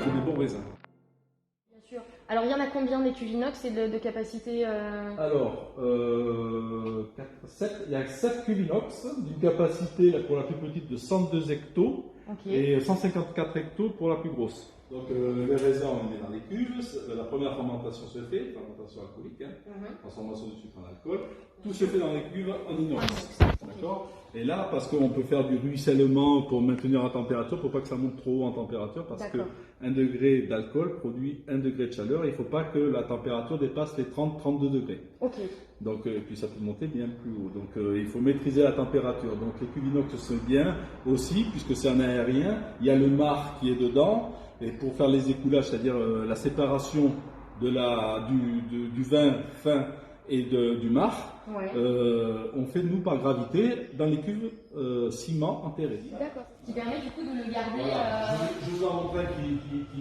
faut des bons raisins. Bien sûr. Alors, il y en a combien des cuves inox et de capacité Alors, il y a 7 cuves inox d'une capacité pour la plus petite de 102 hectos et 154 hectos pour la plus grosse. Donc les raisins, on les met dans les cuves, la première fermentation se fait, fermentation alcoolique, transformation du sucre en alcool, tout se fait dans les cuves en inox. D'accord. Et là, parce qu'on peut faire du ruissellement pour maintenir la température, pour pas que ça monte trop haut en température, parce que 1 degré d'alcool produit 1 degré de chaleur, il ne faut pas que la température dépasse les 30-32 degrés. Donc, et puis ça peut monter bien plus haut. Donc il faut maîtriser la température. Donc les cuves inox sont bien aussi, puisque c'est un aérien, il y a le marc qui est dedans, et pour faire les écoulages, c'est-à-dire la séparation de du vin fin et du marc, on fait nous par gravité dans les cuves ciment enterrées. D'accord. Qui permet du coup de le garder. Voilà. Je vous en montre un qui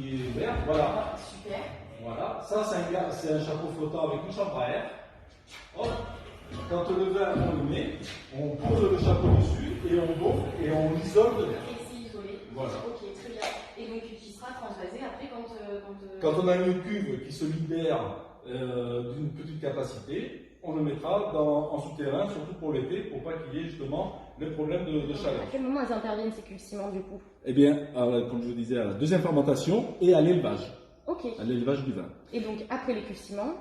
est vert. Voilà. Super. Voilà. Ça c'est un chapeau flottant avec une chambre à air. Hop. Quand le vin on le met, on pose le chapeau dessus et on gonfle et on l'isole de l'air. Et c'est isolé. Voilà. Ok, très bien. Et donc qui sera transvasé après quand on a une cuve qui se libère d'une petite capacité, on le mettra en souterrain, surtout pour l'été, pour pas qu'il y ait justement le problème de chaleur. À quel moment elles interviennent ces cuves ciment du coup? Eh bien, comme je vous disais, à la deuxième fermentation et à l'élevage. À l'élevage du vin. Et donc après les cuves ciment?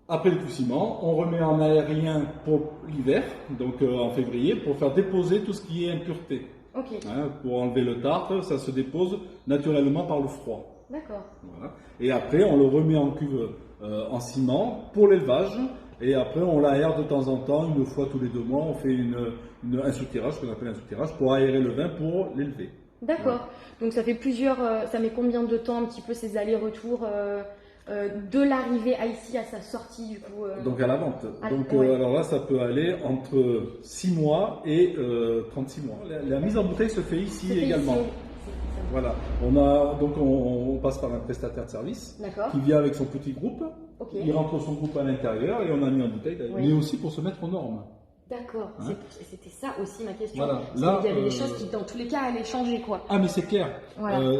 Après le cuve ciment, on remet en aérien pour l'hiver, donc en février, pour faire déposer tout ce qui est impureté. Pour enlever le tartre, ça se dépose naturellement par le froid. D'accord. Voilà. Et après, on le remet en cuve en ciment pour l'élevage. Et après, on l'aère de temps en temps, une fois tous les 2 mois, on fait un soutirage, ce qu'on appelle un soutirage, pour aérer le vin, pour l'élever. D'accord. Donc ça fait ça met combien de temps un petit peu ces allers-retours de l'arrivée à ici à sa sortie du coup Donc à la vente. Alors là, ça peut aller entre 6 mois et 36 mois. La mise en bouteille se fait ici également. Voilà. On passe par un prestataire de service qui vient avec son petit groupe. Il rentre son groupe à l'intérieur et on a mis en bouteille, mais aussi pour se mettre aux normes. D'accord. C'était ça aussi ma question. Voilà. Là, il y avait des choses qui, dans tous les cas, allaient changer, quoi. Ah, mais c'est clair.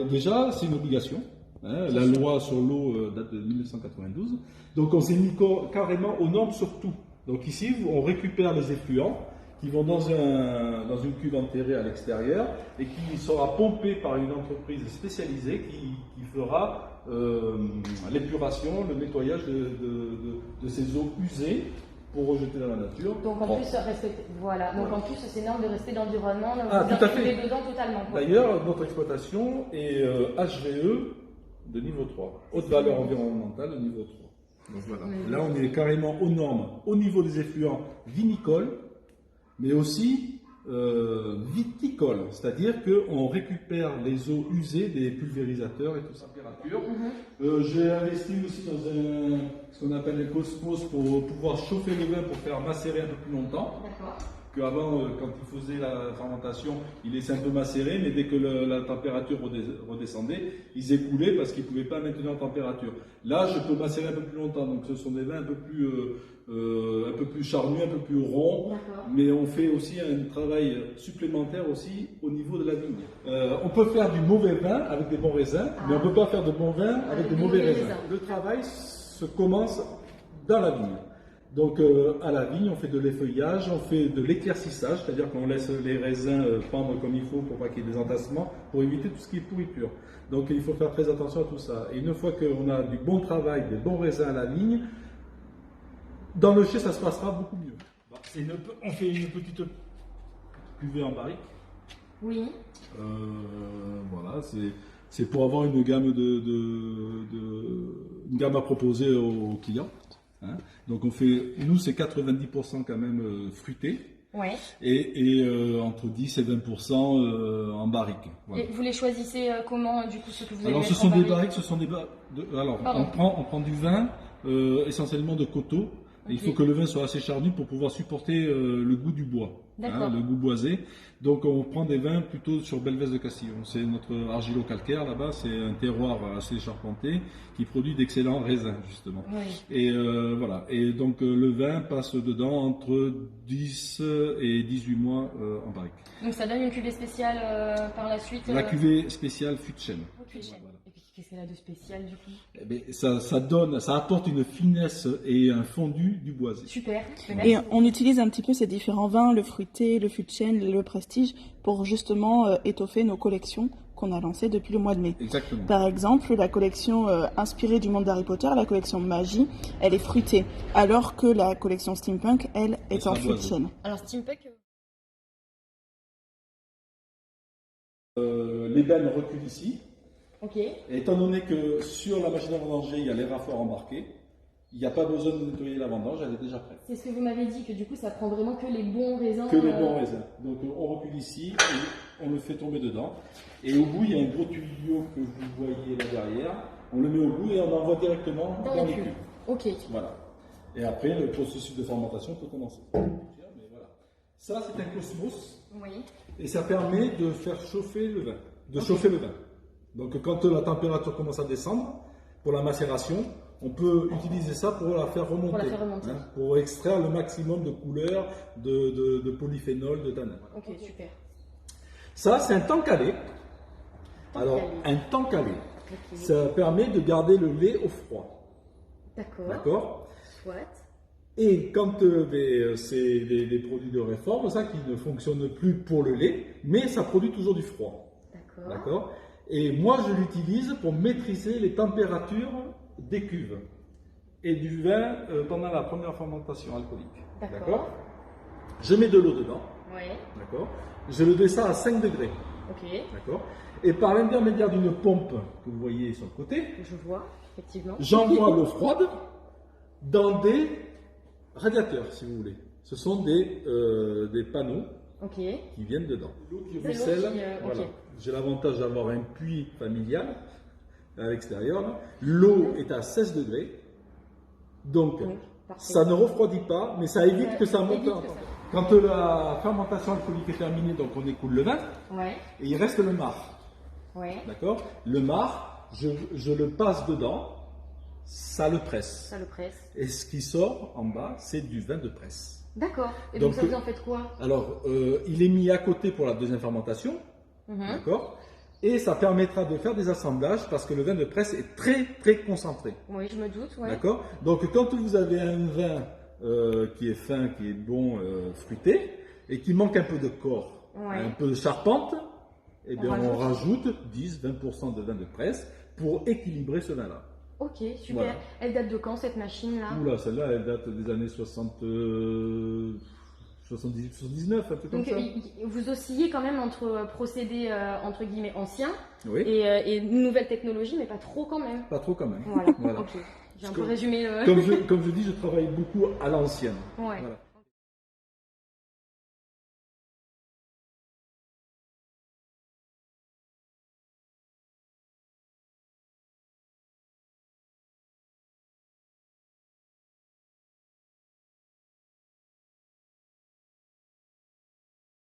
Déjà, c'est une obligation. La loi sur l'eau date de 1992. Donc, on s'est mis carrément aux normes sur tout. Donc ici, on récupère les effluents qui vont dans une cuve enterrée à l'extérieur et qui sera pompée par une entreprise spécialisée qui fera l'épuration, le nettoyage de ces eaux usées pour rejeter dans la nature. Donc en plus, en plus, c'est norme de respect d'environnement, tout à fait. dedans totalement. D'ailleurs, notre exploitation est HVE de niveau 3, haute valeur environnementale de niveau 3. Donc voilà. Là, on est carrément aux normes au niveau des effluents vinicoles, mais aussi viticole, c'est-à-dire qu'on récupère les eaux usées des pulvérisateurs et tout ça. J'ai investi aussi dans ce qu'on appelle les cosmos pour pouvoir chauffer le vin pour faire macérer un peu plus longtemps. Qu'avant, quand il faisait la fermentation, il laissait un peu macérer, mais dès que la température redescendait, ils écoulaient parce qu'ils ne pouvaient pas maintenir la température. Là, je peux macérer un peu plus longtemps, donc ce sont des vins un peu plus charnus, un peu plus ronds, mais on fait aussi un travail supplémentaire aussi au niveau de la vigne. On peut faire du mauvais vin avec des bons raisins, mais on ne peut pas faire de bon vin avec de mauvais raisins. Le travail se commence dans la vigne. Donc à la vigne, on fait de l'effeuillage, on fait de l'éclaircissage, c'est-à-dire qu'on laisse les raisins pendre comme il faut pour pas qu'il y ait des entassements, pour éviter tout ce qui est pourriture. Donc il faut faire très attention à tout ça. Et une fois qu'on a du bon travail, des bons raisins à la vigne, dans le chai, ça se passera beaucoup mieux. On fait une petite cuvée en barrique. Voilà, c'est pour avoir une gamme une gamme à proposer aux clients. Donc nous c'est 90% quand même fruité et entre 10 et 20% en barrique. Et vous les choisissez comment du coup ce que vous allez Alors ce sont des barriques, on prend du vin essentiellement de coteaux. Il faut que le vin soit assez charnu pour pouvoir supporter le goût du bois, le goût boisé. Donc on prend des vins plutôt sur Belvès de Castillon. C'est notre argilo-calcaire là-bas, c'est un terroir assez charpenté qui produit d'excellents raisins justement. Et voilà. Et donc le vin passe dedans entre 10 et 18 mois en barrique. Donc ça donne une cuvée spéciale par la suite. La cuvée spéciale fût de chêne. Et puis qu'est-ce Qu'est-ce qu'elle a de spécial du coup? Eh bien, ça apporte une finesse et un fondu du boisé. Super. Et on utilise un petit peu ces différents vins, le fruité, le fût de chêne, le prestige, pour justement étoffer nos collections qu'on a lancées depuis le mois de mai. Exactement. Par exemple, la collection inspirée du monde d'Harry Potter, la collection Magie, elle est fruitée, alors que la collection Steampunk, elle, est en fût de chêne. Alors Steampunk. L'ébène recule ici. Ok. Et étant donné que sur la machine à vendanger, il y a les rafforts embarqués, il n'y a pas besoin de nettoyer la vendange, elle est déjà prête. C'est ce que vous m'avez dit, que du coup ça prend vraiment que les bons raisins. Que les bons raisins. Donc on recule ici, et on le fait tomber dedans. Et au bout, il y a un gros tuyau que vous voyez là derrière. On le met au bout et on envoie directement dans les cubes. Ok. Voilà. Et après, le processus de fermentation peut commencer. Mais voilà. Ça, c'est un cosmos. Oui. Et ça permet de faire chauffer le vin. Chauffer le vin. Donc quand la température commence à descendre, pour la macération, on peut utiliser ça pour la faire remonter. Pour extraire le maximum de couleurs, de polyphénol, de tanins. Ok, super. Ça, c'est un temps calé. Un temps calé. Ça permet de garder le lait au froid. D'accord. Soit. Et quand c'est des produits de réforme, ça qui ne fonctionne plus pour le lait, mais ça produit toujours du froid. D'accord. Et moi, je l'utilise pour maîtriser les températures des cuves et du vin pendant la première fermentation alcoolique. D'accord. Je mets de l'eau dedans. Oui. D'accord. Je le descends à 5 degrés. Ok. D'accord. Et par l'intermédiaire d'une pompe que vous voyez sur le côté, je vois, effectivement, j'envoie l'eau froide dans des radiateurs, si vous voulez. Ce sont des panneaux qui viennent dedans. L'eau qui ruisselle, voilà. J'ai l'avantage d'avoir un puits familial à l'extérieur. L'eau est à 16 degrés. Donc ça ne refroidit pas, mais ça évite que ça monte en température. Quand la fermentation alcoolique est terminée, donc on écoule le vin, et il reste le marc. D'accord. Le marc, je le passe dedans, ça le presse. Et ce qui sort en bas, c'est du vin de presse. D'accord. Et donc ça vous en faites quoi? Alors, il est mis à côté pour la deuxième fermentation. D'accord. Et ça permettra de faire des assemblages parce que le vin de presse est très très concentré. Oui, je me doute. D'accord. Donc quand vous avez un vin qui est fin, qui est bon, fruité, et qui manque un peu de corps, un peu de charpente, eh bien on rajoute 10-20% de vin de presse pour équilibrer ce vin-là. Ok, super. Voilà. Elle date de quand cette machine-là? Oula, celle-là, elle date des années 79, un peu comme ça. Donc vous oscillez quand même entre procédés entre guillemets anciens et nouvelles technologies, mais pas trop quand même. Pas trop quand même. Voilà. Ok. J'ai un peu résumé. Comme je dis, je travaille beaucoup à l'ancienne. Voilà.